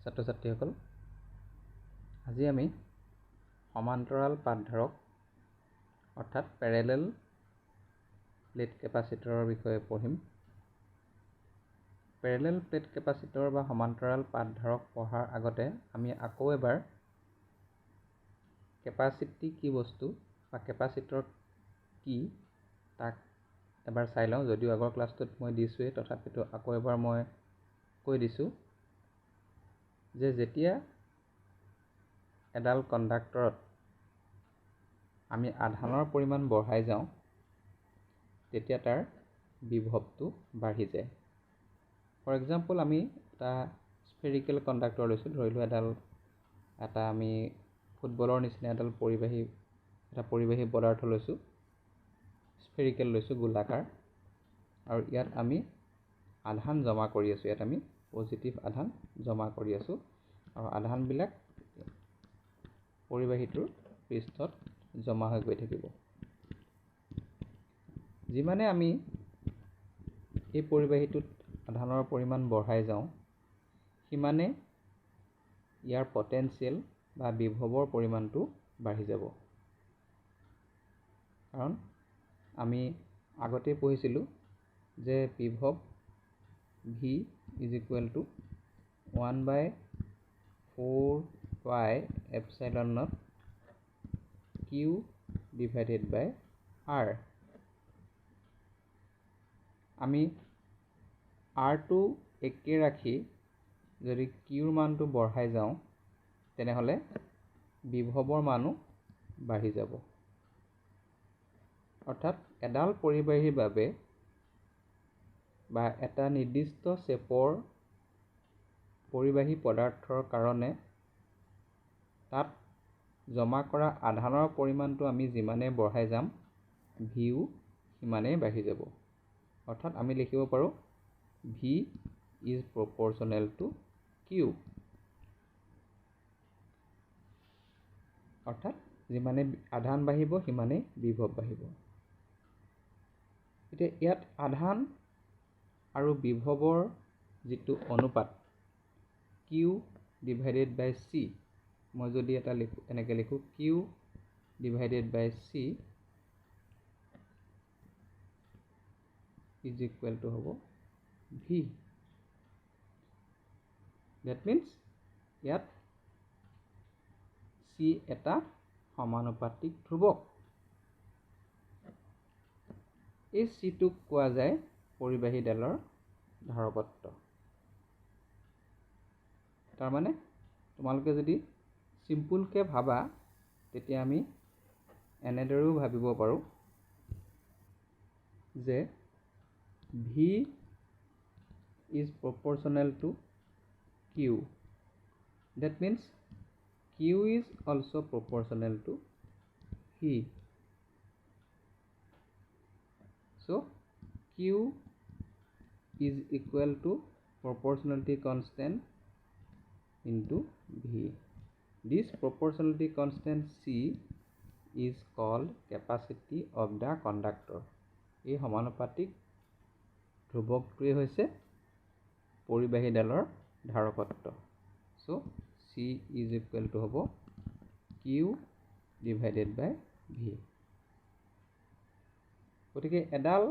ছাত্ৰ ছাত্ৰীসকল, আজি আমি সমান্তৰাল পাঠধাৰক অৰ্থাৎ পেৰেলেল প্লেট কেপাচিটৰৰ বিষয়ে পঢ়িম। পেৰেলেল প্লেট কেপাচিটৰ বা সমান্তৰাল পাঠধাৰক পঢ়াৰ আগতে আমি আকৌ এবাৰ কেপাচিটি কি বস্তু বা কেপাচিটৰ কি তাক এবাৰ চাই লওঁ। যদিও আগৰ ক্লাছটোত মই দিছোঁৱেই, তথাপিতো আকৌ এবাৰ মই কৈ দিছোঁ যে যেতিয়া এডাল কণ্ডাক্টৰত আমি আধানৰ পৰিমাণ বঢ়াই যাওঁ তেতিয়া তাৰ বিভৱটো বাঢ়ি যায়। ফৰ এক্সাম্পল, আমি এটা স্ফেৰিকেল কণ্ডাক্টৰ লৈছোঁ। ধৰি লোৱা এটা আমি ফুটবলৰ নিচিনা এডাল পৰিবাহী পদাৰ্থ লৈছোঁ, স্ফেৰিকেল লৈছোঁ, গোলাকাৰ, আৰু ইয়াত আমি আধান জমা কৰি আছোঁ। ইয়াত আমি পজিটিভ আধান জমা কৰি আছোঁ আৰু আধানবিলাক পৰিবাহীটোৰ পৃষ্ঠত জমা হৈ গৈ থাকিব। যিমানে আমি এই পৰিবাহীটোত আধানৰ পৰিমাণ বঢ়াই যাওঁ, সিমানে ইয়াৰ পটেনচিয়েল বা বিভৱৰ পৰিমাণটো বাঢ়ি যাব। কাৰণ আমি আগতেই পঢ়িছিলোঁ যে বিভৱ V is equal to 1/4πε0 Q divided by R। আমি Rটো একে ৰাখি যদি Qৰ মানটো বঢ়াই যাওঁ তেনেহ'লে বিভৱৰ মানো বাঢ়ি যাব। অৰ্থাৎ এডাল পৰিবাহীৰ বাবে বা এটা নিৰ্দিষ্ট শ্বেপৰ পৰিবাহী পদাৰ্থৰ কাৰণে তাত জমা কৰা আধানৰ পৰিমাণটো আমি যিমানেই বঢ়াই যাম, ভিও সিমানেই বাঢ়ি যাব। অৰ্থাৎ আমি লিখিব পাৰোঁ V is proportional to Q। অৰ্থাৎ যিমানে আধান বাঢ়িব সিমানেই বিভৱ বাঢ়িব। এতিয়া ইয়াত আধান আৰু বিভৱৰ যিটো অনুপাত Q divided by C, মই যদি এটা এনেকৈ লিখোঁ Q divided by C is equal to হ'ব V। That means ইয়াত C এটা সমানুপাতিক ধ্ৰুৱক। এই চিটোক কোৱা যায় পৰিবাহীডালৰ ধাৰকত্ব। তাৰমানে তোমালোকে যদি চিম্পুলকৈ ভাবা তেতিয়া আমি এনেদৰেও ভাবিব পাৰোঁ যে V is proportional to Q। That means Q is also proportional to V। So Q is equal to proportionality constant into V. This proportionality constant C is called capacity of the conductor। এই সমানুপাতিক ধ্ৰুৱকটোৱে হৈছে পৰিবাহীডালৰ ধাৰকত্ব। So C is equal to হ'ব Q divided by V। গতিকে এডাল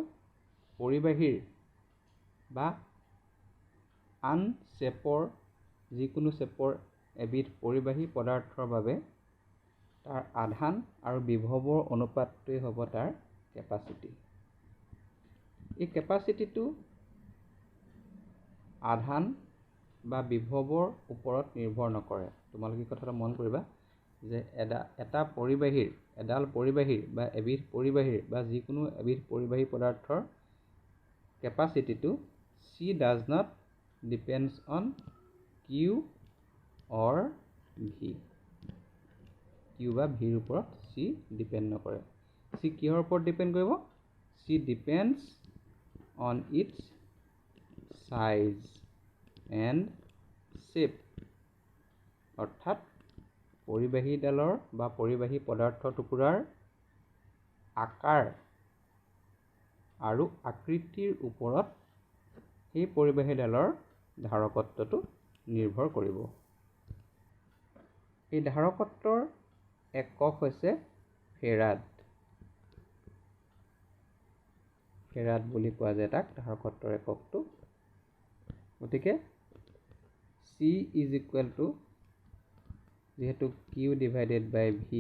পৰিবাহীৰ বা আন শ্বেপৰ যিকোনো শ্বেপৰ এবিধ পৰিবাহী পদাৰ্থৰ বাবে তাৰ আধান আৰু বিভৱৰ অনুপাতটোৱেই হ'ব তাৰ কেপাচিটি। এই কেপাচিটিটো আধান বা বিভৱৰ ওপৰত নিৰ্ভৰ নকৰে। তোমালোকে কথাটো মন কৰিবা যে এডাল পৰিবাহীৰ বা এবিধ পৰিবাহীৰ বা যিকোনো এবিধ পৰিবাহী পদাৰ্থৰ কেপাচিটিটো C does not depends on Q or V। Q বা Vৰ ওপৰত C ডিপেণ্ড নকৰে। C কিহৰ ওপৰত ডিপেণ্ড কৰিব? C depends on its size and shape। অৰ্থাৎ পৰিবাহীডালৰ বা পৰিবাহী পদাৰ্থ টুকুৰাৰ আকাৰ আৰু আকৃতিৰ ওপৰত সেই পৰিবাহীডালৰ ধাৰকত্বটো নিৰ্ভৰ কৰিব। এই ধাৰকত্বৰ একক হৈছে ফেৰাড। ফেৰাড বুলি কোৱা যায় তাক, ধাৰকত্বৰ এককটো। গতিকে C ইজ ইকুৱেল টু, যিহেতু Q ডিভাইডেড বাই V,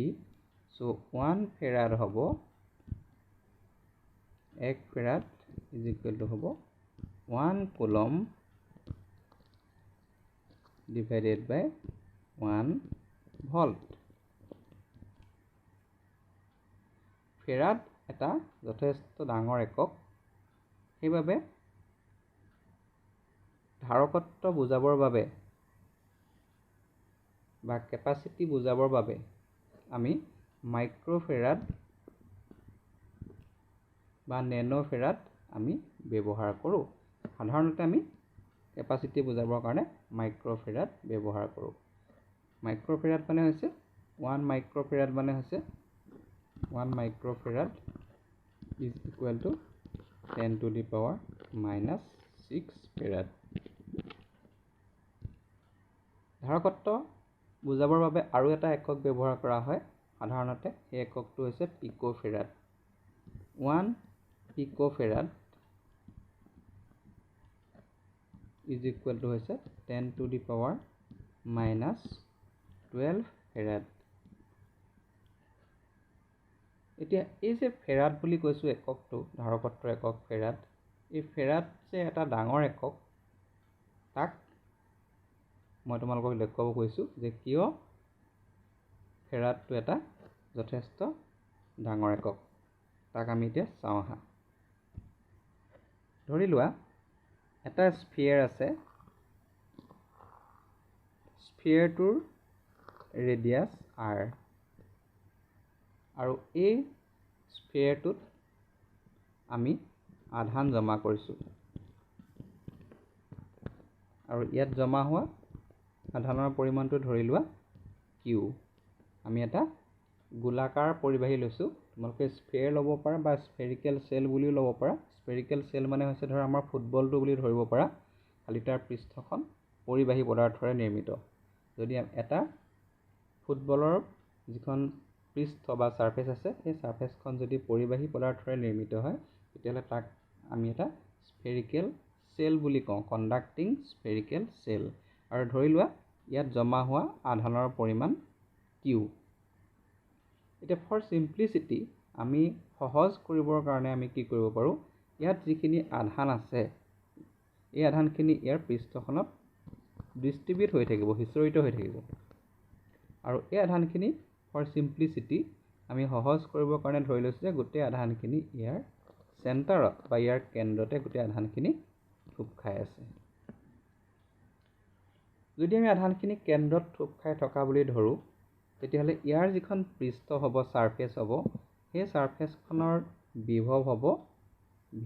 চ' 1 ফেৰাড হ'ব, 1 ফেৰাড ইজ ইকুৱেল টু হ'ব 1 কুলম ডিভাইডেড বাই 1 ভল্ট। ফেৰাড এটা যথেষ্ট ডাঙৰ একক, সেইবাবে ধাৰকত্ব বুজাবৰ বাবে বা কেপাচিটি বুজাবৰ বাবে আমি মাইক্ৰ'ফেৰাড বা নেন'ফেৰাড আমি ব্যৱহাৰ কৰোঁ। সাধাৰণতে আমি কেপাচিটি বুজাবৰ কাৰণে মাইক্ৰ'ফেৰাড ব্যৱহাৰ কৰোঁ। মাইক্ৰ'ফেৰাড মানে হৈছে 1 মাইক্ৰ'ফেৰাড মানে হৈছে 1 microfarad is equal to 10 to the power -6 farad. ধাৰকত্ব বুজাবৰ বাবে আৰু এটা একক ব্যৱহাৰ কৰা হয় সাধাৰণতে, সেই এককটো হৈছে পিক'ফেৰাড। 1 পিক'ফেৰাড ইজ ইকুৱেল টু হৈছে 10 টু দি পাৱাৰ -12 ফেৰাড। এতিয়া এই যে ফেৰাড বুলি কৈছোঁ এককটো, ধাৰকত্বৰ একক ফেৰাড, এই ফেৰাড যে এটা ডাঙৰ একক, তাক মই তোমালোকক দেখুৱাব কৈছোঁ যে কিয় ফেৰাডটো এটা যথেষ্ট ডাঙৰ একক। তাক আমি এতিয়া চাওঁ আহা। ধৰি লোৱা এটা স্ফিয়াৰ আছে, স্ফিয়াৰটোৰ ৰেডিয়াছ r, আৰু এই স্ফিয়াৰটোত আমি আধান জমা কৰিছোঁ, আৰু ইয়াত জমা হোৱা আধানৰ পৰিমাণটো ধৰি লোৱা Q। আমি এটা গোলাকাৰ পৰিবাহী লৈছোঁ, তোমালোকে স্ফিয়াৰ ল'ব পাৰা বা স্ফেৰিকেল চেল বুলিও ল'ব পাৰা। স্ফেৰিকেল চেল মানে হৈছে ধৰা আমাৰ ফুটবলটো বুলি ধৰিব পাৰা, খালি তাৰ পৃষ্ঠখন পৰিবাহী পদাৰ্থৰে নিৰ্মিত। যদি এটা ফুটবলৰ যিখন পৃষ্ঠ বা ছাৰ্ফেচ আছে, সেই ছাৰ্ফেচখন যদি পৰিবাহী পদাৰ্থৰে নিৰ্মিত হয়, তেতিয়াহ'লে তাক আমি এটা স্ফেৰিকেল চেল বুলি কওঁ, কণ্ডাক্টিং স্ফেৰিকেল চেল। আৰু ধৰি লোৱা ইয়াত জমা হোৱা আধানৰ পৰিমাণ Q। এতিয়া ফৰ চিম্প্লিচিটি আমি সহজ কৰিবৰ কাৰণে আমি কি কৰিব পাৰোঁ, ইয়াত যিখিনি আধান আছে, এই আধানখিনি ইয়াৰ পৃষ্ঠখনত ডিষ্ট্ৰিবিউট হৈ থাকিব, সিঁচৰিত হৈ থাকিব। আৰু এই আধানখিনি ফৰ চিম্প্লিচিটি আমি সহজ কৰিবৰ কাৰণে ধৰি লৈছোঁ যে গোটেই আধানখিনি ইয়াৰ চেণ্টাৰত বা ইয়াৰ কেন্দ্ৰতে গোটেই আধানখিনি থোপ খাই আছে। যদি আমি আধানখিনি কেন্দ্ৰত থোপ খাই থকা বুলি ধৰোঁ, তেতিয়াহ'লে ইয়াৰ যিখন পৃষ্ঠ হ'ব, ছাৰ্ফেচ হ'ব, সেই ছাৰ্ফেচখনৰ বিভৱ হ'ব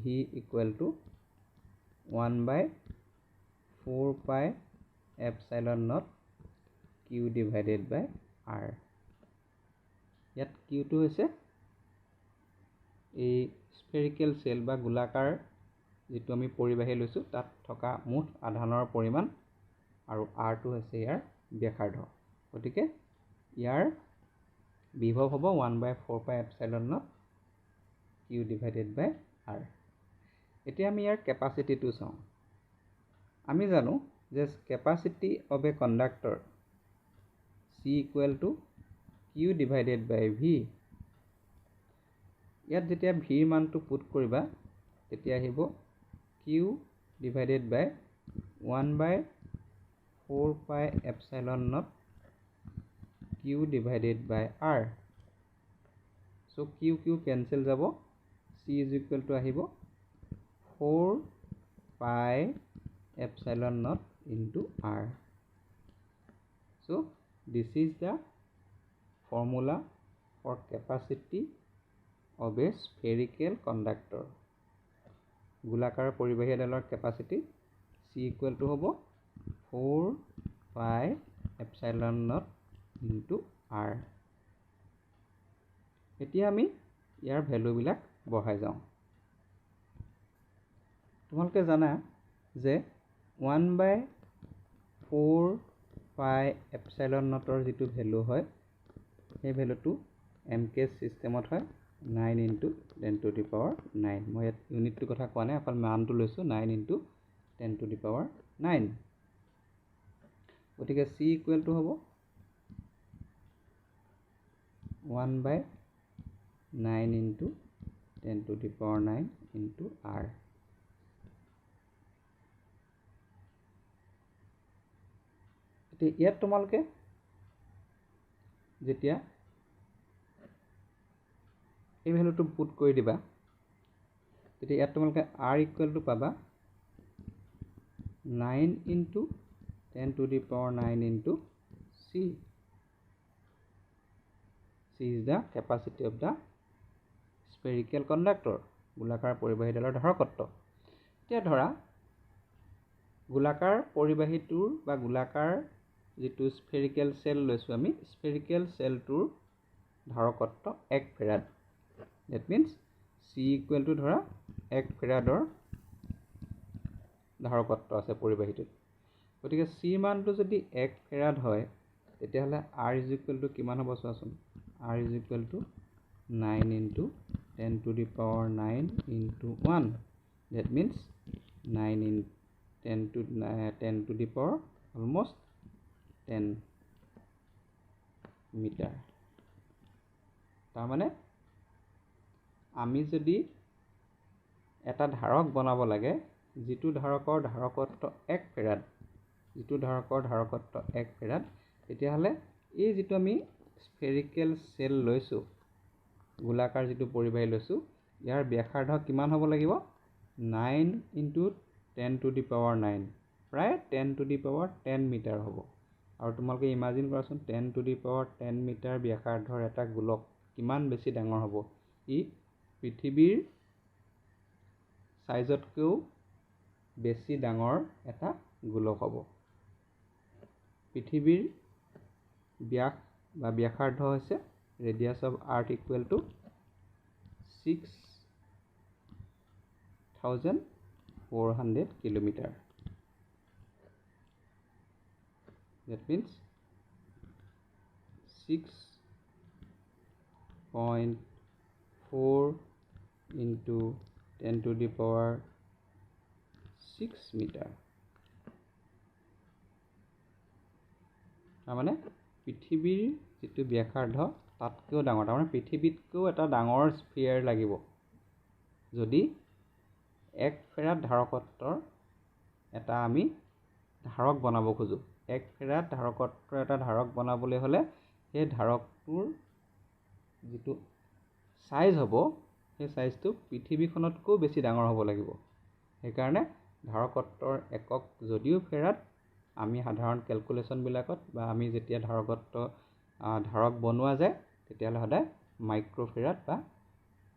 V equal to 1/4 pi epsilon naught Q divided by R। ইয়াত Qটো হৈছে এই স্ফেৰিকেল চেল বা গোলাকাৰ যিটো আমি পৰিবাহী লৈছোঁ তাত থকা মুঠ আধানৰ পৰিমাণ, আৰু Rটো হৈছে ইয়াৰ ব্যাসাৰ্ধ। গতিকে ইয়াৰ বিভৱ হ'ব 1/4 pi epsilon naught Q divided by R। এতিয়া আমি ইয়াৰ কেপাচিটিটো চাওঁ। আমি জানো যে capacity of a conductor C equal to Q divided by V। ইয়াত যেতিয়া ভিৰ মানটো পুট কৰিবা, তেতিয়া আহিব Q divided by 1/4 pi epsilon naught Q divided by R। So' Q cancel যাব, C ইজ ইকুৱেল টু আহিব 4 pi epsilon naught into R। So' this is the formula for capacity of a spherical conductor. গোলাকাৰ পৰিবাহী এডালৰ capacity C equal to হ'ব 4 pi epsilon naught into R। এতিয়া আমি ইয়াৰ ভেলুবিলাক বহাই যাওঁ। তোমালোকে জানা যে 1/4 phi epsilon নটৰ যিটো ভেলু হয় সেই ভেলুটো MKS চিষ্টেমত হয় 9 × 10⁻9 মই ইয়াত ইউনিটটোৰ কথা কোৱা নাই অকল মানটো লৈছোঁ 9 × 10⁻9 গতিকে C ইকুৱেল টু হ'ব 1/9 × 10⁻9 × R এতিয়া ইয়াত তোমালোকে যেতিয়া এই ভেলুটো পুট কৰি দিবা তেতিয়া ইয়াত তোমালোকে R ইকুৱেল টু পাবা 9 × 10⁻9 × C is the capacity of the spherical conductor গোলাকাৰ পৰিবাহীডালৰ ধাৰকত্ব এতিয়া ধৰা গোলাকাৰ পৰিবাহীটোৰ বা গোলাকাৰ যিটো স্ফেৰিকেল সেল লৈছোঁ আমি স্ফেৰিকেল সেলটোৰ ধাৰকত্ব 1 ফেৰাড that means C equal two ধৰা 1 ফেৰাডৰ ধাৰকত্ব আছে পৰিবাহীটোত গতিকে C মানটো যদি 1 ফেৰাড হয় তেতিয়াহ'লে R ইজ ইকুৱেল টু কিমান হ'ব চোৱাচোন R is equal two 9 × 10⁻9 × 1 that means 9 × 10 almost 10 metre তাৰমানে আমি যদি এটা ধাৰক বনাব লাগে যিটো ধাৰকৰ ধাৰকত্ব 1 ফেৰাড যিটো ধাৰকৰ ধাৰকত্ব 1 ফেৰাড তেতিয়াহ'লে এই যিটো আমি স্ফেৰিকেল সেল লৈছোঁ গোলাকাৰ যিটো পৰিবাহী লৈছোঁ ইয়াৰ ব্যাসাৰ্ধ কিমান হ'ব লাগিব 9 × 10⁻9 প্ৰায় 10⁻10 মিটাৰ হ'ব আৰু তোমালোকে ইমাজিন কৰাচোন 10⁻10 মিটাৰ ব্যাসাৰ্ধৰ এটা গোলক কিমান বেছি ডাঙৰ হ'ব ই পৃথিৱীৰ সাইজতকৈও বেছি ডাঙৰ এটা গোলক হ'ব পৃথিৱীৰ ব্যাস বা ব্যাসাৰ্ধ হৈছে radius of earth equal to 6400 kilometre that means 6.4 × 10⁶ metre তাৰমানে পৃথিৱীৰ যিটো ব্যাসাৰ্ধ তাতকৈও ডাঙৰ তাৰমানে পৃথিৱীতকৈও এটা ডাঙৰ স্ফিয়াৰ লাগিব যদি 1 ফেৰাড ধাৰকত্বৰ এটা আমি ধাৰক বনাব খোজোঁ 1 ফেৰাড ধাৰকত্বৰ এটা ধাৰক বনাবলৈ হ'লে সেই ধাৰকটোৰ যিটো সাইজ হ'ব সেই সাইজটো পৃথিৱীখনতকৈও বেছি ডাঙৰ হ'ব লাগিব সেইকাৰণে ধাৰকত্বৰ একক যদিও ফেৰাড আমি সাধাৰণ কেলকুলেশ্যনবিলাকত বা আমি যেতিয়া ধাৰক বনোৱা যায় তেতিয়াহ'লে সদায় মাইক্ৰ'ফেৰাড বা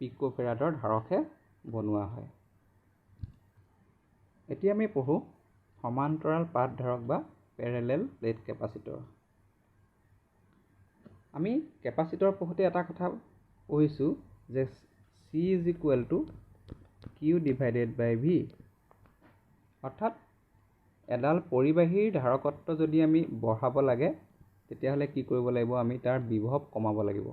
পিক'ফেৰাডৰ ধাৰকহে বনোৱা হয় এতিয়া আমি পঢ়োঁ সমান্তৰাল পাত ধাৰক বা পেৰেলেল প্লেট কেপাচিটৰ আমি কেপাচিটৰ পঢ়োঁতে এটা কথা পঢ়িছোঁ যে C is equal to Q divided by V অৰ্থাৎ এডাল পৰিবাহীৰ ধাৰকত্ব যদি আমি বঢ়াব লাগে তেতিয়াহ'লে কি কৰিব লাগিব আমি তাৰ বিভৱ কমাব লাগিব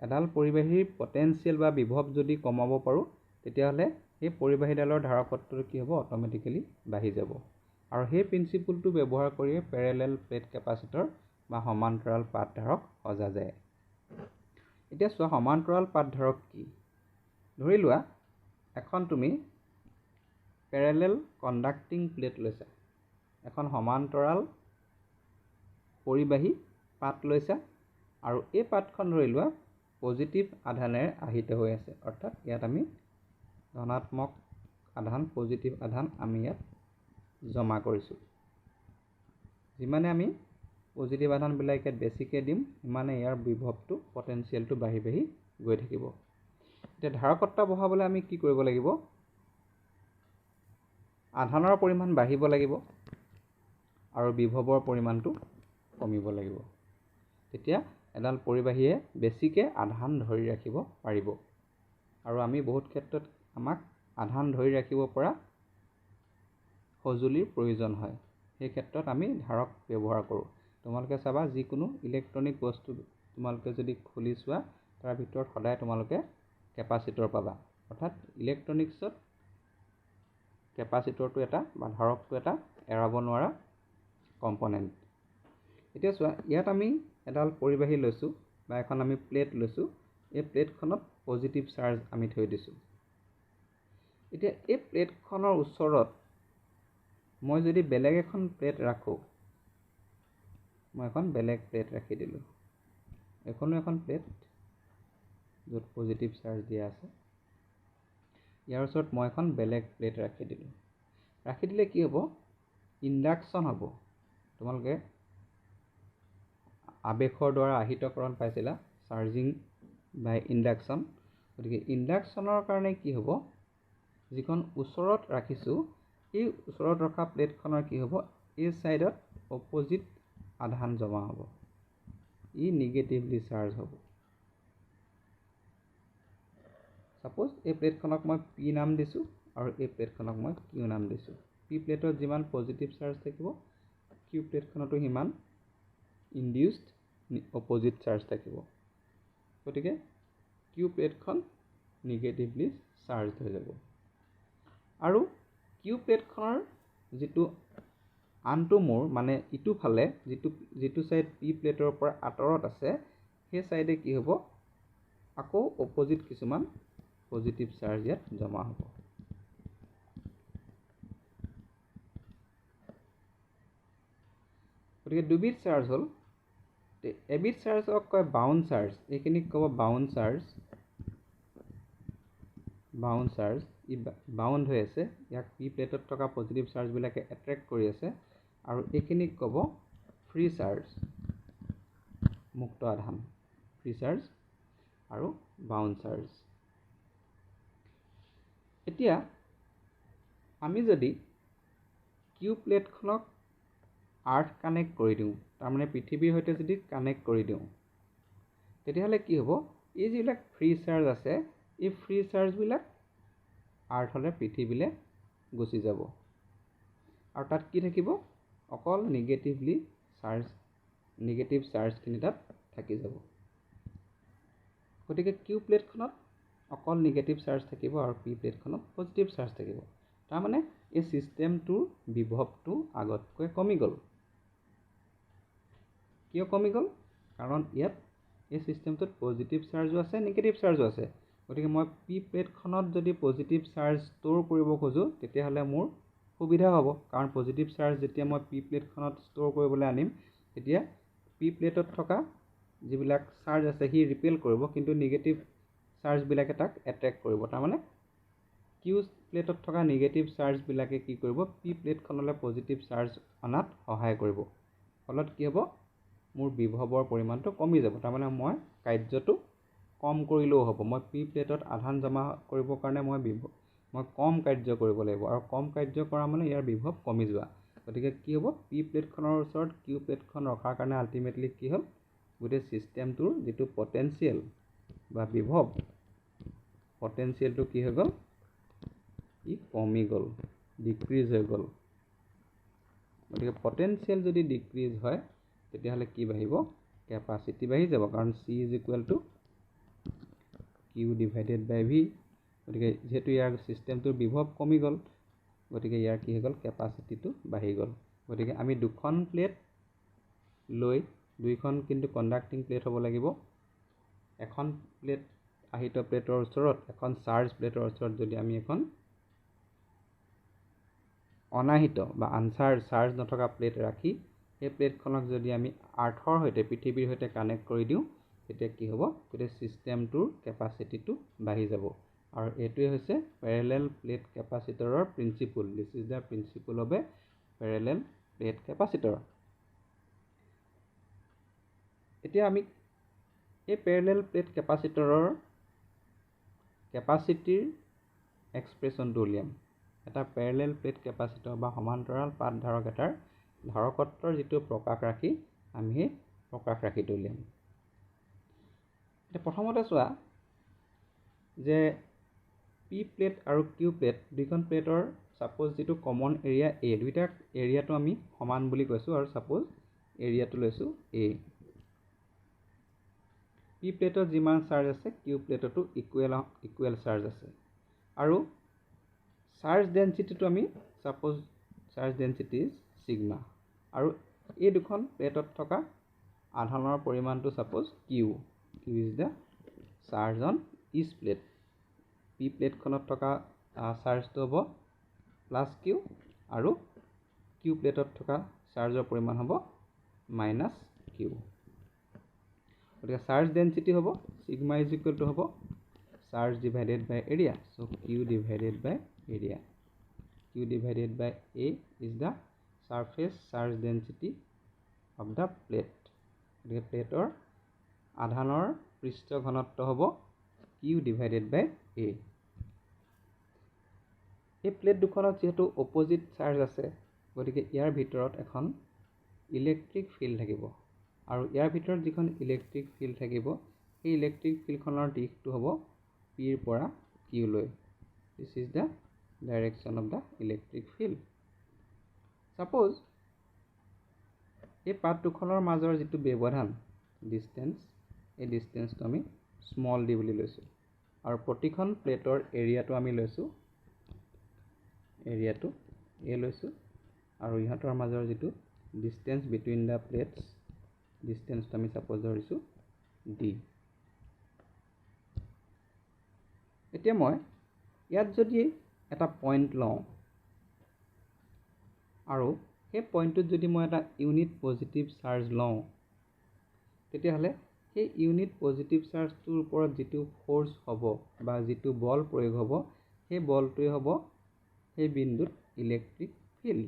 এডাল পৰিবাহীৰ পটেনচিয়েল বা বিভৱ যদি কমাব পাৰোঁ তেতিয়াহ'লে সেই পৰিবাহীডালৰ ধাৰকত্বটো কি হ'ব অট'মেটিকেলি বাঢ়ি যাব আৰু সেই প্ৰিন্সিপলটো ব্যৱহাৰ কৰি পেৰেলেল প্লেট কেপাচিটৰ বা সমান্তৰাল পাত ধাৰক সজা যায় এতিয়া চোৱা সমান্তৰাল পাত ধাৰক কি ধৰি লোৱা এখন তুমি পেৰেলেল কণ্ডাক্টিং প্লেট লৈছা এখন সমান্তৰাল পৰিবাহী পাত লৈছা আৰু এই পাতখন ধৰি লোৱা পজিটিভ আধানেৰে আহিত হৈ আছে অৰ্থাৎ ইয়াত আমি ধনাত্মক আধান পজিটিভ আধান আমি ইয়াত জমা কৰিছোঁ যিমানে আমি পজিটিভ আধানবিলাক ইয়াত বেছিকৈ দিম সিমানে ইয়াৰ বিভৱটো পটেনচিয়েলটো বাঢ়ি বাঢ়ি গৈ থাকিব এতিয়া ধাৰকত্ব বঢ়াবলৈ আমি কি কৰিব লাগিব আধানৰ পৰিমাণ বাঢ়িব লাগিব আৰু বিভৱৰ পৰিমাণটো কমিব লাগিব তেতিয়া এডাল পৰিবাহীয়ে বেছিকৈ আধান ধৰি ৰাখিব পাৰিব আৰু আমি বহুত ক্ষেত্ৰত আমাক আধান ধৰি ৰাখিব পৰা সঁজুলিৰ প্ৰয়োজন হয় সেই ক্ষেত্ৰত আমি ধাৰক ব্যৱহাৰ কৰোঁ। তোমালোকে চাবা যিকোনো ইলেক্ট্ৰনিক বস্তু তোমালোকে যদি খুলি চোৱা তাৰ ভিতৰত সদায় তোমালোকে কেপাচিটৰ পাবা। অৰ্থাৎ ইলেক্ট্ৰনিক্সত কেপাচিটৰটো এটা বা ধাৰকটো এটা এৰাব নোৱাৰা কম্পনেণ্ট। এতিয়া চোৱা, ইয়াত আমি এডাল পৰিবাহী লৈছোঁ বা এখন আমি প্লেট লৈছোঁ। এই প্লেটখনত পজিটিভ চাৰ্জ আমি থৈ দিছোঁ। এতিয়া এই প্লেটখনৰ ওচৰত মই যদি বেলেগ এখন প্লেট ৰাখোঁ, মই এখন বেলেগ প্লেট ৰাখি দিলোঁ। এখনো এখন প্লেট য'ত পজিটিভ চাৰ্জ দিয়া আছে। ইয়াৰ ওচৰত মই এখন বেলেগ প্লেট ৰাখি দিলোঁ। ৰাখি দিলে কি হ'ব? ইণ্ডাকশ্যন হ'ব। তোমালোকে আবেশৰ দ্বাৰা আহিতকৰণ পাইছিলা, চাৰ্জিং বাই ইণ্ডাকশ্যন। গতিকে ইণ্ডাকশ্যনৰ কাৰণে কি হ'ব? যিখন ওচৰত ৰাখিছোঁ, এই ওচৰত ৰখা প্লেটখনৰ কি হ'ব? এই ছাইডত অপজিট আধান জমা হ'ব। ই নিগেটিভলি চাৰ্জ হ'ব। ছাপ'জ এই প্লেটখনক মই পি নাম দিছোঁ আৰু এই প্লেটখনক মই কিউ নাম দিছোঁ। পি প্লেটত যিমান পজিটিভ চাৰ্জ থাকিব, কিউ প্লেটখনতো সিমান ইনডিউচড অপজিট চাৰ্জ থাকিব। গতিকে কিউ প্লেটখন নিগেটিভলি চাৰ্জ হৈ যাব। আৰু কিউ প্লেটখনৰ যিটো আনটো মূৰ, মানে ইটো ফালে যিটো ছাইড পি প্লেটৰ পৰা আঁতৰত আছে, সেই ছাইডে কি হ'ব? আকৌ অপজিট কিছুমান পজিটিভ চাৰ্জ ইয়াত জমা হ'ব। গতিকে দুবিধ চাৰ্জ হ'ল। এবিধ চাৰ্জক কয় বাউণ্ড চাৰ্জ। এইখিনিক ক'ব বাউণ্ড চাৰ্জ। বাউণ্ড চাৰ্জ, ই বাউণ্ড হৈ আছে। ইয়াক পি প্লেটত থকা পজিটিভ চাৰ্জবিলাকে এট্ৰেক্ট কৰি আছে। আৰু এইখিনিক ক'ব ফ্ৰী চাৰ্জ, মুক্ত আধান। ফ্ৰী চাৰ্জ আৰু বাউণ্ড চাৰ্জ। এতিয়া আমি যদি কিউ প্লেটখনক আৰ্থ কানেক্ট কৰি দিওঁ, তাৰমানে পৃথিৱীৰ সৈতে যদি কানেক্ট কৰি দিওঁ, তেতিয়াহ'লে কি হ'ব? এই যিবিলাক ফ্ৰী চাৰ্জ আছে, এই ফ্ৰী চাৰ্জবিলাক আৰ্থলৈ পৃথিৱীলৈ গুচি যাব। আৰু তাত কি থাকিব? অকল নিগেটিভ চাৰ্জখিনি তাত থাকি যাব। গতিকে কিউ প্লেটখনত অকল নিগেটিভ চাৰ্জ থাকিব আৰু পি প্লেটখনত পজিটিভ চাৰ্জ থাকিব। তাৰমানে এই ছিষ্টেমটোৰ বিভৱটো আগতকৈ কমি গ'ল। কিয় কমি গ'ল? কাৰণ ইয়াত এই ছিষ্টেমটোত পজিটিভ চাৰ্জো আছে, নিগেটিভ চাৰ্জো আছে। গতিকে মই পি প্লেটখনত যদি পজিটিভ চাৰ্জ ষ্ট'ৰ কৰিব খোজোঁ, তেতিয়াহ'লে মোৰ সুবিধা হ'ব। কাৰণ পজিটিভ চাৰ্জ যেতিয়া মই পি প্লেটখনত ষ্ট'ৰ কৰিবলৈ আনিম, তেতিয়া পি প্লেটত থকা যিবিলাক চাৰ্জ আছে সি ৰিপেল কৰিব, কিন্তু নিগেটিভ চাৰ্জবিলাকে তাক এট্ৰেক্ট কৰিব। তাৰমানে কিউ প্লেটত থকা নিগেটিভ চাৰ্জবিলাকে কি কৰিব? পি প্লেটখনলৈ পজিটিভ চাৰ্জ অনাত সহায় কৰিব। ফলত কি হ'ব? মোৰ বিভৱৰ পৰিমাণটো কমি যাব। তাৰমানে মই কাৰ্যটো কম কৰিলেও হ'ব। মই পি প্লেটত আধান জমা কৰিবৰ কাৰণে মই কম কাৰ্য কৰিব লাগিব। আৰু কম কাৰ্য কৰা মানে ইয়াৰ বিভৱ কমি যোৱা। গতিকে কি হ'ব? পি প্লেটখনৰ ওচৰত কিউ প্লেটখন ৰখাৰ কাৰণে আল্টিমেটলি কি হ'ল? গোটেই ছিষ্টেমটোৰ যিটো পটেঞ্চিয়েল বা বিভৱ, পটেঞ্চিয়েলটো কি হৈ গ'ল? ই কমি গ'ল, ডিক্ৰিজ হৈ গ'ল। গতিকে পটেঞ্চিয়েল যদি ডিক্ৰিজ হয়, তেতিয়াহ'লে কি বাঢ়িব? কেপাচিটি বাঢ়ি যাব। কাৰণ C = Q / V। গতিকে যিহেতু ইয়াৰ ছিষ্টেমটোৰ বিভৱ কমি গ'ল, গতিকে ইয়াৰ কি হৈ গ'ল? কেপাচিটিটো বাঢ়ি গ'ল। গতিকে আমি দুখন প্লেট লৈ, দুইখন কিন্তু কণ্ডাক্টিং প্লেট হ'ব লাগিব। এখন প্লেট আহিত প্লেটৰ ওচৰত, এখন চাৰ্জ প্লেটৰ ওচৰত যদি আমি এখন অনাহিত বা চাৰ্জ নথকা প্লেট ৰাখি সেই প্লেটখনক যদি আমি আৰ্থৰ সৈতে, পৃথিৱীৰ সৈতে কানেক্ট কৰি দিওঁ, তেতিয়া কি হ'ব? গোটেই ছিষ্টেমটোৰ কেপাচিটিটো বাঢ়ি যাব। আৰু এইটোৱে হৈছে পেৰেলেল প্লেট কেপাচিটৰৰ principle. This is the principle of a parallel plate capacitor. এতিয়া আমি এই পেৰেলেল প্লেট কেপাচিটৰৰ কেপাচিটিৰ এক্সপ্ৰেশ্যনটো উলিয়াম। এটা পেৰেলেল প্লেট কেপাচিটৰ বা সমান্তৰাল পাত ধাৰক এটাৰ ধাৰকত্বৰ যিটো প্ৰকাশ ৰাশি, আমি সেই প্ৰকাশ ৰাশিটো উলিয়াম। এতিয়া প্ৰথমতে চোৱা যে পি প্লেট আৰু কিউ প্লেট, দুইখন প্লেটৰ সাপোজ যেটো কমন এৰিয়া A দুইটা এৰিয়াটো আমি সমান বুলি কৈছো আৰু সাপোজ এৰিয়াটো লৈছো A P প্লেটত যিমান চাৰ্জ আছে Q প্লেটতো ইকুৱেল চাৰ্জ আছে আৰু চাৰ্জ ডেন্সিটিটো আমি suppose charge density is sigma আৰু এই দুখন প্লেটত থকা আধানৰ পৰিমাণটো suppose Q is the charge on each plate P প্লেটখনত থকা চাৰ্জটো হ'ব প্লাস Q আৰু Q প্লেটত থকা চাৰ্জৰ পৰিমাণ হ'ব মাইনাস Q গতিকে চাৰ্জ ডেন্সিটি হ'ব সিগমা ইজ ইকুৱেল টু হ'ব charge divided by area so Q divided by area Q divided by A is the surface charge density of the plate. The plate or আধানৰ পৃষ্ঠ ঘনত্ব হ'ব Q divided by A. এই plate দুখনত যেহেতু opposite charge আছে গতিকে ইয়াৰ ভিতৰত এখন ইলেক্ট্ৰিক ফিল্ড থাকিব আৰু ইয়াৰ ভিতৰত যিখন ইলেক্ট্ৰিক ফিল্ড থাকিব এই ইলেক্ট্ৰিক ফিল্ডখনৰ দিশটো হ'ব P ৰ পৰা Q লৈ This is the direction of the electric field. Suppose এই পাত দুখনৰ মাজৰ যেটো ব্যৱধান ডিসটেন্স এই ডিসটেন্সটো আমি স্মল d বুলি লৈছো আৰু প্ৰতিখন প্লেটৰ এৰিয়াটো আমি লৈছো এৰিয়াটো A লৈছো আৰু ইহঁতৰ মাজৰ যেটো ডিসটেন্স বিটুইন দা প্লেটস ডিসটেন্সটো আমি সাপোজ ধৰিছো d এতিয়া মই ইয়াত যদি এটা পইণ্ট লওঁ আৰু সেই পইণ্টটোত যদি মই এটা ইউনিট পজিটিভ চাৰ্জ লওঁ তেতিয়াহলে সেই ইউনিট পজিটিভ চাৰ্জটোৰ ওপৰত যেটো ফোৰ্স হ'ব বা যেটো বল প্ৰয়োগ হ'ব সেই বলটোই হ'ব সেই বিন্দুত ইলেক্ট্ৰিক ফিল্ড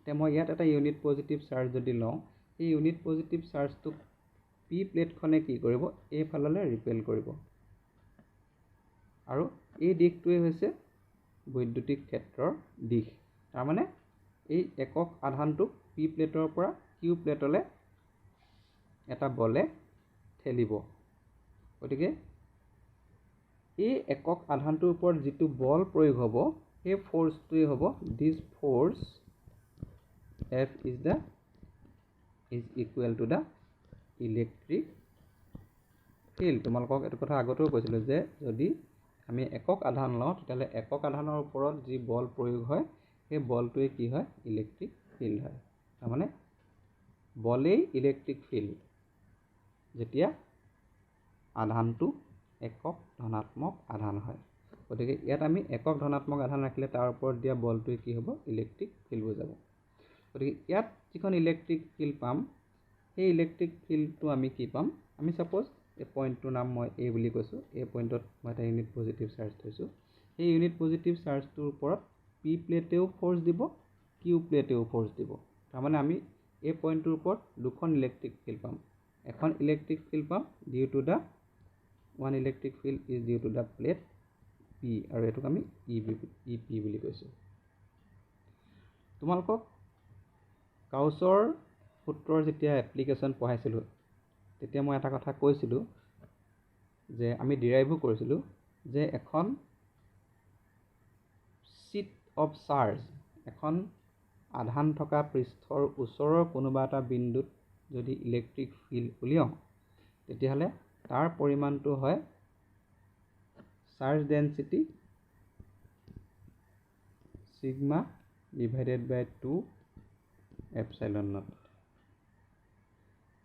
তে মই ইয়াত এটা ইউনিট পজিটিভ চাৰ্জ যদি লওঁ এই ইউনিট পজিটিভ চাৰ্জটো P প্লেটখনে কি কৰিব এই ফাললৈ ৰিপেল কৰিব আৰু এই দিশটোৱে হৈছে বৈদ্যুতিক ক্ষেত্ৰৰ দিশ তাৰ মানে এই একক আধানটো P প্লেটৰ পৰা Q প্লেটলৈ এটা বলে ঠেলিব গতিকে এই একক আধানটোৰ ওপৰত যেটো বল প্ৰয়োগ হ'ব এই ফোৰ্সটোই হ'ব this force F is equal to the electric field তোমালোকক এটা কথা আগতেও কৈছিল যে যদি আমি একক আধান লওঁ তেতিয়ালে একক আধানৰ ওপৰত যি বল প্ৰয়োগ হয় সেই বলটোৱে কি হয় ইলেক্ট্ৰিক ফিল্ড হয় তাৰ মানে বলেই ইলেক্ট্ৰিক ফিল্ড যেতিয়া আধানটো একক ধনাত্মক আধান হয় গতিকে ইয়াত আমি একক ধনাত্মক আধান ৰাখিলে তাৰ ওপৰত দিয়া বলটোৱে কি হ'ব ইলেক্ট্ৰিক ফিল্ড বুজাব গতিকে ইয়াত যিখন ইলেক্ট্ৰিক ফিল্ড পাম সেই ইলেক্ট্ৰিক ফিল্ডটো আমি কি পাম আমি সাপোজ এই পইণ্টটোৰ নাম মই A বুলি কৈছো এই পইণ্টত মই এটা ইউনিট পজিটিভ চাৰ্জ থৈছো এই ইউনিট পজিটিভ চাৰ্জটোৰ ওপৰত P প্লেটেও ফোৰ্স দিব Q প্লেটেও ফোৰ্স দিব তাৰ মানে আমি এই পইণ্টটোৰ ওপৰত দুখন ইলেক্ট্ৰিক ফিল্ড পাম এখন ইলেক্ট্ৰিক ফিল্ড পাম due to the one electric field is due to the plate P আৰু এটোক আমি EP বুলি কৈছো তোমালোকক কাউচৰ সূত্ৰৰ যেতিয়া এপ্লিকেশন পঢ়াইছিলো তেতিয়া মই এটা কথা কৈছিলো যে আমি ডিৰাইভো কৰিছিলো যে এখন শীট অফ চাৰ্জ এখন আধান থকা পৃষ্ঠৰ ওচৰৰ কোনোবা এটা বিন্দুত যদি ইলেক্ট্ৰিক ফিল্ড উলিয়াও তেতিয়াহলে তাৰ পৰিমাণটো হয় charge density sigma divided by 2 epsilon naught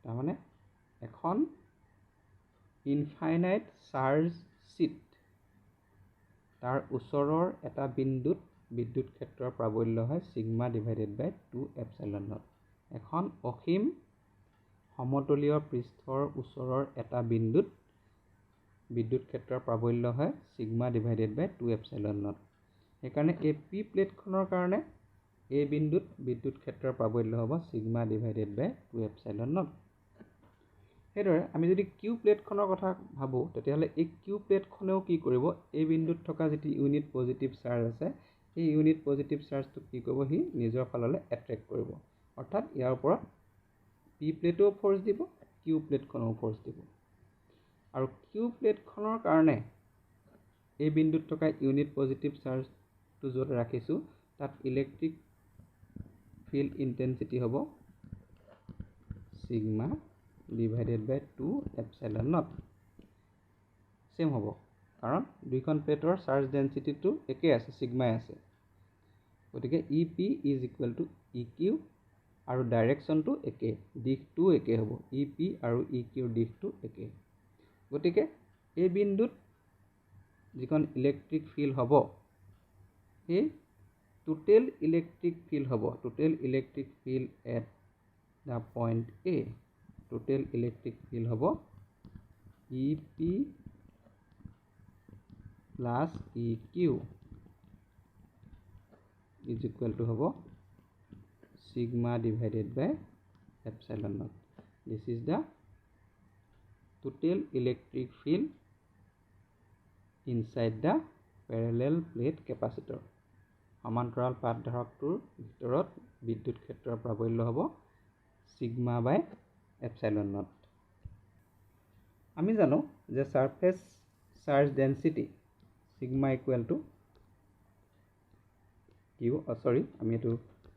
তাৰ মানে এখন ইনফাইনাইট চাৰ্জ শীট তাৰ ওচৰৰ এটা বিন্দুত বিদ্যুৎ ক্ষেত্ৰৰ প্ৰাবল্য হয় sigma divided by 2 epsilon naught এখন অসীম সমতলীয় পৃষ্ঠৰ ওচৰৰ এটা বিন্দুত বিদ্যুৎ ক্ষেত্ৰৰ প্ৰাবল্য হয় sigma divided by 2 epsilon naught সেইকাৰণে এই P প্লেটখনৰ কাৰণে এই বিন্দুত বিদ্যুৎ ক্ষেত্ৰৰ প্ৰাবল্য হ'ব sigma divided by 2 epsilon naught হেদৰে আমি যদি Q প্লেটখনৰ কথা ভাবো তেতিয়াহলে এই Q প্লেটখনেও কি কৰিব এই বিন্দুত থকা যেটি ইউনিট পজিটিভ চাৰ্জ আছে এই ইউনিট পজিটিভ চাৰ্জটো কি কৰিব হি নিজৰ ফাললৈ এট্ৰেক্ট কৰিব অৰ্থাৎ ইয়াৰ ওপৰত P প্লেটও ফোৰ্স দিব Q প্লেটখনেও ফোৰ্স দিব আৰু Q প্লেটখনৰ কাৰণে এই বিন্দুত থকা ইউনিট পজিটিভ চাৰ্জটো যত ৰাখিছো তাত ইলেক্ট্ৰিক ফিল্ড ইণ্টেন্সিটি হ'ব sigma divided by 2 epsilon naught same হ'ব কাৰণ দুইখন প্লেটৰ চাৰ্জ ডেন্সিটিটো একে আছে সিগমাই আছে গতিকে EP is equal two EQ আৰু ডাইৰেকশ্যনটো একে দিশটো একে হ'ব EP আৰু EQৰ দিশটো একে গতিকে এই বিন্দুত যিখন ইলেক্ট্ৰিক ফিল্ড হ'ব এই টোটেল ইলেক্ট্ৰিক ফিল্ড হ'ব total electric field at the point A total electric field হ'ব EP plus EQ is equal to হ'ব sigma divided by epsilon naught. This is the total electric field inside the parallel plate capacitor. সমান্তৰাল পাত ধাৰকটোৰ ভিতৰত বিদ্যুৎ ক্ষেত্ৰৰ প্ৰাবল্য হ'ব sigma by epsilon naught. আমি জানো যে surface charge density sigma equal to Q, আমি এটো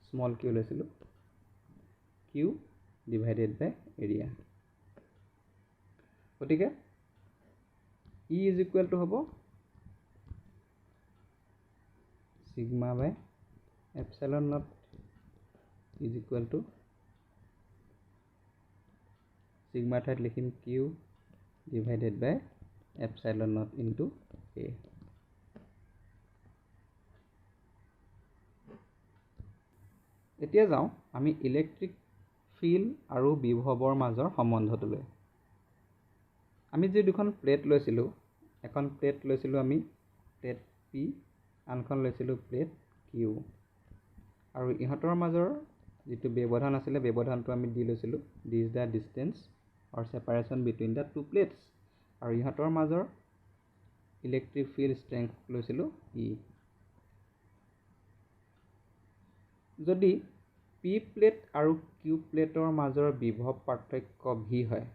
small q লৈছিলো Q divided by area গতিকে E is equal to হ'ব sigma by epsilon naught is equal to sigma ঠাইত লিখিম Q divided by epsilon naught into A এতিয়া যাও আমি ইলেক্ট্ৰিক ফিল্ড আৰু বিভৱৰ মাজৰ সম্বন্ধটোলৈ আমি যে দুখন প্লেট লৈছিলো এখন প্লেট লৈছিলো আমি প্লেট P আনখন লৈছিলো প্লেট Q আৰু ইহঁতৰ মাজৰ যেটো ব্যৱধান আছিল ব্যৱধানটো আমি দি লৈছিলো this is the distance or separation between the two plates আৰু ইহঁতৰ মাজৰ ইলেক্ট্ৰিক ফিল্ড স্ট্ৰেংথ লৈছিলো E যদি P প্লেট আৰু Q প্লেটৰ মাজৰ বিভৱ পাৰ্থক্য V হয়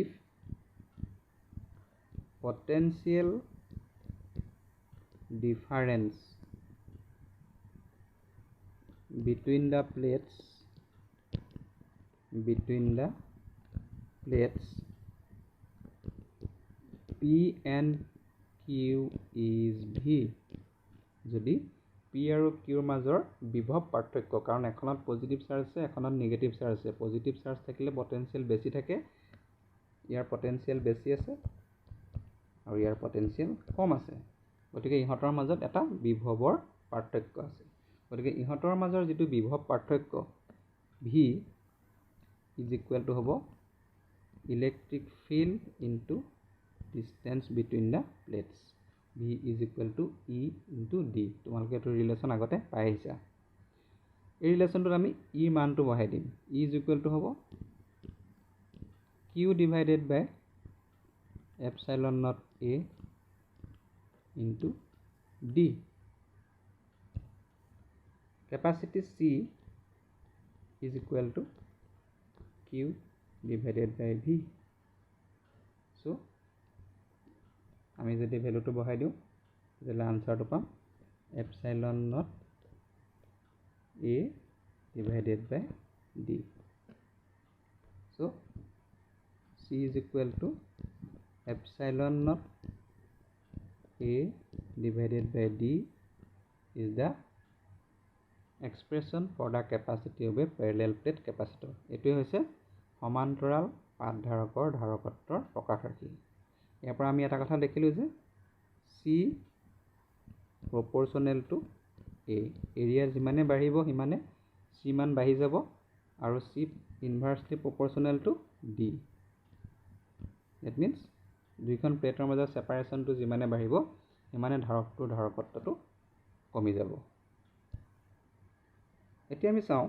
if potential difference between the plates P and Q is V যদি P আৰু Q মাজৰ বিভৱ পাৰ্থক্য কাৰণ এখনত পজিটিভ চাৰ্জ আছে এখনত নেগেটিভ চাৰ্জ আছে পজিটিভ চাৰ্জ থাকিলে পটেনশিয়াল বেছি থাকে ইয়াৰ পটেনশিয়াল বেছি আছে আৰু ইয়াৰ পটেনশিয়াল কম আছে গতিকে ইহঁতৰ মাজত এটা বিভৱৰ পাৰ্থক্য আছে গতিকে ইহঁতৰ মাজৰ যেটো বিভৱ পাৰ্থক্য V is equal to হ'ব electric field into distance between the plates V is equal to E into D তোমালোকে এটো ৰিলেচন আগতে পাই আহিছা এই ৰিলেচনটোত আমি E মানটো বহাই দিম E is equal to হ'ব Q divided by epsilon naught A into D capacity C is equal to Q divided by V so আমি যদি ভ্যালুটো বহাই দিও তেতিয়ালে আনসাৰটো পাম epsilon naught A divided by D so C is equal to epsilon naught A divided by D is the expression for the capacity of a parallel plate capacitor এটোই হৈছে সমান্তৰাল পাত ধাৰকৰ ধাৰকত্বৰ প্ৰকাশৰাশি ইয়াৰ পৰা আমি এটা কথা দেখিলো যে C proportional to A area যিমানে বাঢ়িব হিমানে C মান বাঢ়ি যাব আৰু C inversely proportional to D that means দুইখন প্লেটৰ মাজৰ সেপাৰেশনটো যিমানে বাঢ়িব হিমানে ধাৰকটোৰ ধাৰকত্বটো কমি যাব এতিয়া আমি চাও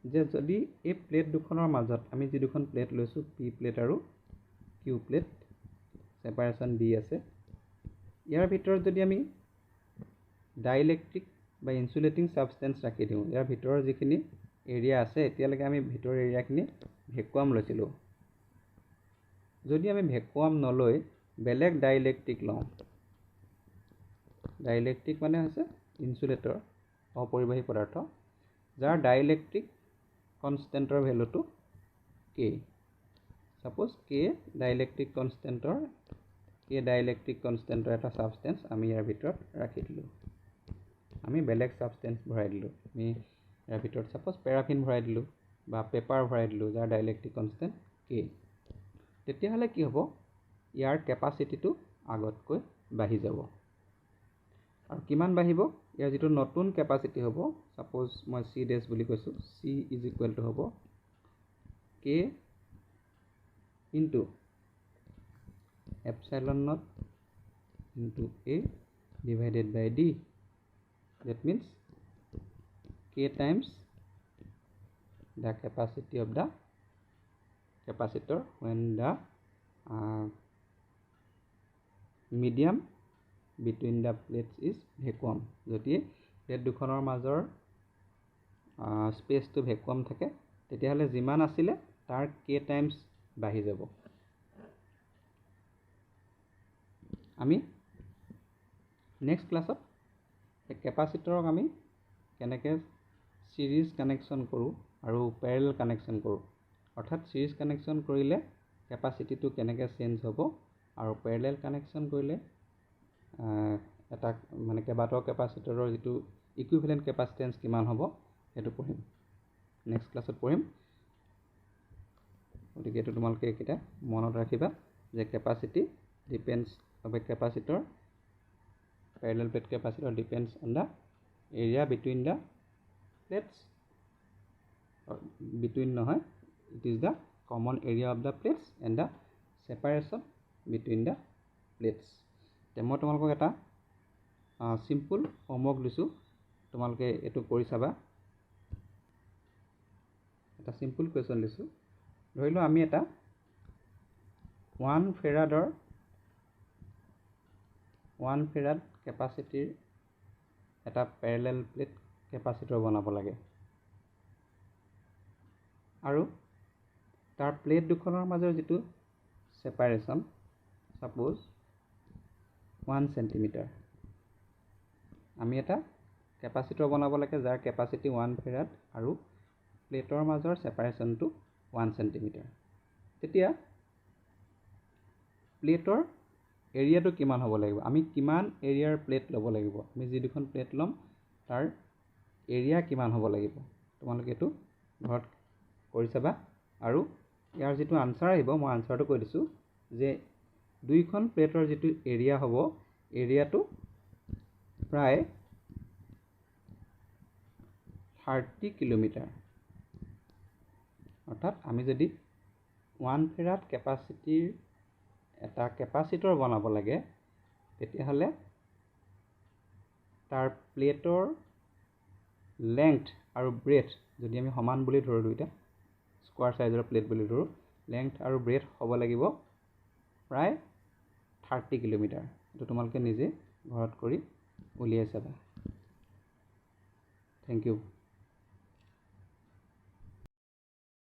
যে যদি এই প্লেট দুখনৰ মাজত আমি যি দুখন প্লেট লৈছো P প্লেট আৰু Q প্লেট সেপাৰেশন D আছে ইয়াৰ ভিতৰত যদি আমি ডাইইলেক্ট্ৰিক বা ইনসুলেটিং সাবস্টেন্স ৰাখি দিও ইয়াৰ ভিতৰৰ যিখিনি এৰিয়া আছে এতিয়ালৈকে আমি ভিতৰৰ এৰিয়াখিনি ভেকুৱাম লৈছিলো যদি আমি ভেকুৱাম নলৈ বেলেগ ডাইইলেক্ট্ৰিক লওঁ ডাইইলেক্ট্ৰিক মানে হৈছে ইনসুলেটৰ অপৰিবাহী পদাৰ্থ যাৰ ডাইইলেক্ট্ৰিক কনষ্টেণ্টৰ ভেলুটো k। সাপোজ k ডাইইলেক্ট্ৰিক কনষ্টেণ্টৰ এটা ছাবষ্টেন্স আমি ইয়াৰ ভিতৰত ৰাখি দিলোঁ। আমি বেলেগ ছাবষ্টেন্স ভৰাই দিলোঁ। আমি ইয়াৰ ভিতৰত সাপোজ পেৰাফিন ভৰাই দিলোঁ বা পেপাৰ ভৰাই দিলোঁ যাৰ ডাইইলেক্ট্ৰিক কনষ্টেণ্ট k। তেতিয়াহ'লে কি হ'ব, ইয়াৰ কেপাচিটিটো আগতকৈ বাঢ়ি যাব। আৰু কিমান বাঢ়িব, ইয়াৰ যিটো নতুন কেপাচিটি হ'ব, সাপোজ মই c ডেছ বুলি কৈছোঁ, c ইজ ইকুৱেল টু হ'ব k into epsilon naught into a divided by d। That means k times the capacity of the capacitor when the medium between the plates is vacuum। যদি plate দুখনৰ মাজৰ স্পেচটো vacuum থাকে তেতিয়াহ'লে যিমান আছিলে তাৰ k times বাঢ়ি যাব। আমি নেক্সট ক্লাছত এই কেপাচিটৰক আমি কেনেকৈ চিৰিজ কানেকশ্যন কৰোঁ আৰু পেৰেলেল কানেকশ্যন কৰোঁ, অৰ্থাৎ চিৰিজ কানেকশ্যন কৰিলে কেপাচিটিটো কেনেকৈ চেঞ্জ হ'ব আৰু পেৰেলেল কানেকশ্যন কৰিলে এটা মানে কেইবাটাও কেপাচিটৰৰ যিটো ইকুইভেলেণ্ট কেপাচিটেন্স কিমান হ'ব সেইটো পঢ়িম, নেক্সট ক্লাছত পঢ়িম। গতিকে এইটো তোমালোকে এইকেইটা মনত ৰাখিবা যে capacity depends of A capacitor, parallel plate capacitor depends on the area between the plates, or between নহয়, it is the common area of the plates and the separation between the plates। মই তোমালোকক এটা simple homework দিছোঁ, তোমালোকে এইটো কৰি চাবা। এটা সিম্পল কুৱেশ্যন দিছোঁ, ধৰি লওঁ আমি এটা 1 ফেৰাড কেপাচিটিৰ এটা পেৰেলেল প্লেট কেপাচিটৰ বনাব লাগে আৰু তাৰ প্লেট দুখনৰ মাজৰ যিটো সেপাৰেশ্যন সাপোজ 1 সেণ্টিমিটাৰ। আমি এটা কেপাচিটৰ বনাব লাগে যাৰ কেপাচিটি 1 ফেৰাড আৰু প্লেটৰ মাজৰ সেপাৰেশ্যনটো 1 সেণ্টিমিটাৰ। তেতিয়া প্লেটৰ এৰিয়াটো কিমান হ'ব লাগিব, আমি কিমান এৰিয়াৰ প্লেট ল'ব লাগিব, আমি যি দুখন প্লেট ল'ম তাৰ এৰিয়া কিমান হ'ব লাগিব, তোমালোকে এইটো ঘৰত কৰি চাবা। আৰু ইয়াৰ যিটো আনচাৰ আহিব, মই আনচাৰটো কৈ দিছোঁ যে দুইখন প্লেটৰ যিটো এৰিয়া হ'ব, এৰিয়াটো প্ৰায় 30 কিলোমিটাৰ। অৰ্থাৎ আমি যদি 1 ফেৰাড কেপাচিটিৰ এটা কেপাচিটৰ বনাব লাগে তেতিয়াহ'লে তাৰ প্লেটৰ লেংথ আৰু ব্ৰেথ যদি আমি সমান বুলি ধৰোঁ, দুইটা স্কোৱাৰ সাইজৰ প্লেট বুলি ধৰোঁ, লেংথ আৰু ব্ৰেথ হ'ব লাগিব প্ৰায় 30 কিলোমিটাৰ। এইটো তোমালোকে নিজে ঘৰত কৰি উলিয়াই চাবা। Thank U.